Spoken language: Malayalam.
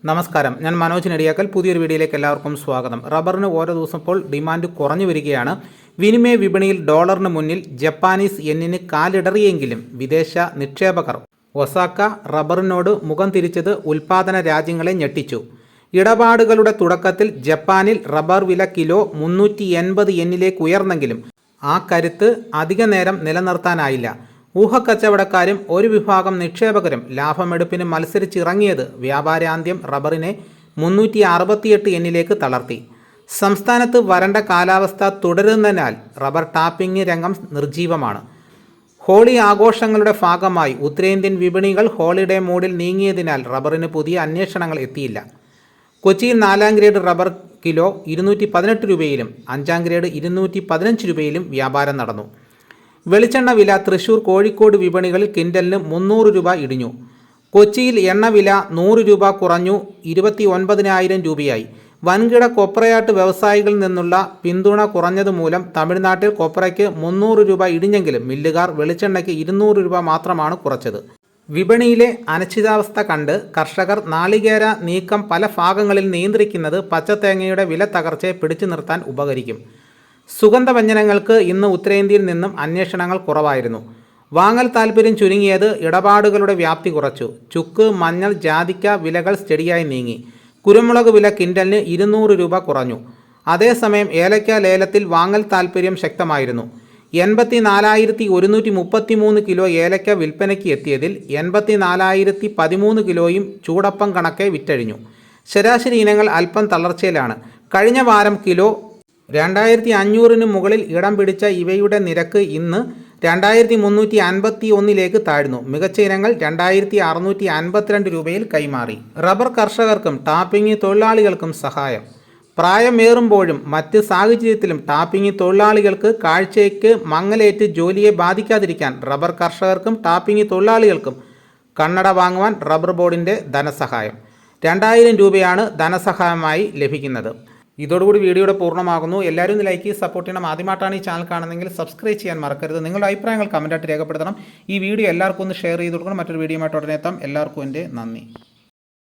നമസ്കാരം, ഞാൻ മനോജ് നെടിയാക്കൽ. പുതിയൊരു വീഡിയോയിലേക്ക് എല്ലാവർക്കും സ്വാഗതം. റബ്ബറിന് ഓരോ ദിവസം ഇപ്പോൾ ഡിമാൻഡ് കുറഞ്ഞു വരികയാണ്. വിനിമയ വിപണിയിൽ ഡോളറിന് മുന്നിൽ ജപ്പാനീസ് യെന്നിന് കാലിടറിയെങ്കിലും വിദേശ നിക്ഷേപകർ ഒസാക്ക റബ്ബറിനോട് മുഖം തിരിച്ചത് ഉൽപ്പാദന രാജ്യങ്ങളെ ഞെട്ടിച്ചു. ഇടപാടുകളുടെ തുടക്കത്തിൽ ജപ്പാനിൽ റബ്ബർ വില കിലോ 380 യെന്നിലേക്ക് ഉയർന്നെങ്കിലും ആ കരുത്ത് അധിക നേരം നിലനിർത്താനായില്ല. ഊഹക്കച്ചവടക്കാരും ഒരു വിഭാഗം നിക്ഷേപകരും ലാഭമെടുപ്പിന് മത്സരിച്ചിറങ്ങിയത് വ്യാപാരാന്ത്യം റബ്ബറിനെ 368 യെന്നിലേക്ക് തളർത്തി. സംസ്ഥാനത്ത് വരണ്ട കാലാവസ്ഥ തുടരുന്നതിനാൽ റബ്ബർ ടാപ്പിംഗ് രംഗം നിർജീവമാണ്. ഹോളി ആഘോഷങ്ങളുടെ ഭാഗമായി ഉത്തരേന്ത്യൻ വിപണികൾ ഹോളിഡേ മൂഡിൽ നീങ്ങിയതിനാൽ റബ്ബറിന് പുതിയ അന്വേഷണങ്ങൾ എത്തിയില്ല. കൊച്ചിയിൽ 4ാം ഗ്രേഡ് റബ്ബർ കിലോ 218 രൂപയിലും 5ാം ഗ്രേഡ് 215 രൂപയിലും വ്യാപാരം നടന്നു. വെളിച്ചെണ്ണ വില തൃശൂർ, കോഴിക്കോട് വിപണികളിൽ ക്വിൻ്റലിന് 300 രൂപ ഇടിഞ്ഞു. കൊച്ചിയിൽ എണ്ണ വില 100 രൂപ കുറഞ്ഞു 29,000 രൂപയായി. വൻകിട കൊപ്രയാട്ട് വ്യവസായികളിൽ നിന്നുള്ള പിന്തുണ കുറഞ്ഞതുമൂലം തമിഴ്നാട്ടിൽ കൊപ്രയ്ക്ക് 300 രൂപ ഇടിഞ്ഞെങ്കിലും മില്ലുകാർ വെളിച്ചെണ്ണയ്ക്ക് 200 രൂപ മാത്രമാണ് കുറച്ചത്. വിപണിയിലെ അനിശ്ചിതാവസ്ഥ കണ്ട് കർഷകർ നാളികേര നീക്കം പല ഭാഗങ്ങളിൽ നിയന്ത്രിക്കുന്നത് പച്ചത്തേങ്ങയുടെ വില തകർച്ചയെ പിടിച്ചു നിർത്താൻ ഉപകരിക്കും. സുഗന്ധവ്യഞ്ജനങ്ങൾക്ക് ഇന്ന് ഉത്തരേന്ത്യയിൽ നിന്നും അന്വേഷണങ്ങൾ കുറവായിരുന്നു. വാങ്ങൽ താൽപ്പര്യം ചുരുങ്ങിയത് ഇടപാടുകളുടെ വ്യാപ്തി കുറച്ചു. ചുക്ക്, മഞ്ഞൾ, ജാതിക്ക വിലകൾ സ്റ്റഡിയായി നീങ്ങി. കുരുമുളക് വില ക്വിൻ്റലിന് 200 രൂപ കുറഞ്ഞു. അതേസമയം ഏലക്ക ലേലത്തിൽ വാങ്ങൽ താൽപ്പര്യം ശക്തമായിരുന്നു. 84,133 കിലോ ഏലക്ക വിൽപ്പനയ്ക്ക് എത്തിയതിൽ 84,013 കിലോയും ചൂടപ്പം കണക്കെ വിറ്റഴിഞ്ഞു. ശരാശരി ഇനങ്ങൾ അല്പം തളർച്ചയിലാണ്. കഴിഞ്ഞ വാരം കിലോ 2,500 മുകളിൽ ഇടം പിടിച്ച ഇവയുടെ നിരക്ക് ഇന്ന് 2,351 താഴ്ന്നു. മികച്ച ഇനങ്ങൾ 2,652 രൂപയിൽ കൈമാറി. റബ്ബർ കർഷകർക്കും ടാപ്പിംഗ് തൊഴിലാളികൾക്കും സഹായം. പ്രായമേറുമ്പോഴും മറ്റ് സാഹചര്യത്തിലും ടാപ്പിംഗ് തൊഴിലാളികൾക്ക് കാഴ്ചയ്ക്ക് മങ്ങലേറ്റ് ജോലിയെ ബാധിക്കാതിരിക്കാൻ റബ്ബർ കർഷകർക്കും ടാപ്പിംഗ് തൊഴിലാളികൾക്കും കണ്ണട വാങ്ങുവാൻ റബ്ബർ ബോർഡിൻ്റെ ധനസഹായം 2,000 രൂപയാണ് ധനസഹായമായി ലഭിക്കുന്നത്. ഇതോടുകൂടി വീഡിയോയുടെ പൂർണ്ണമാകുന്നു. എല്ലാവരും ഒന്ന് ലൈക്ക് ചെയ്ത് സപ്പോർട്ട് ചെയ്യണം. ആദ്യമായിട്ടാണ് ഈ ചാനൽ കാണുന്നതെങ്കിൽ സബ്സ്ക്രൈബ് ചെയ്യാൻ മറക്കരുത്. നിങ്ങളുടെ അഭിപ്രായങ്ങൾ കമൻറ്റായിട്ട് രേഖപ്പെടുത്തണം. ഈ വീഡിയോ എല്ലാവർക്കും ഒന്ന് ഷെയർ ചെയ്ത് കൊടുക്കണം. മറ്റൊരു വീഡിയോയുമായിട്ട് ഉടനെ എത്താം. എല്ലാവർക്കും എൻ്റെ നന്ദി.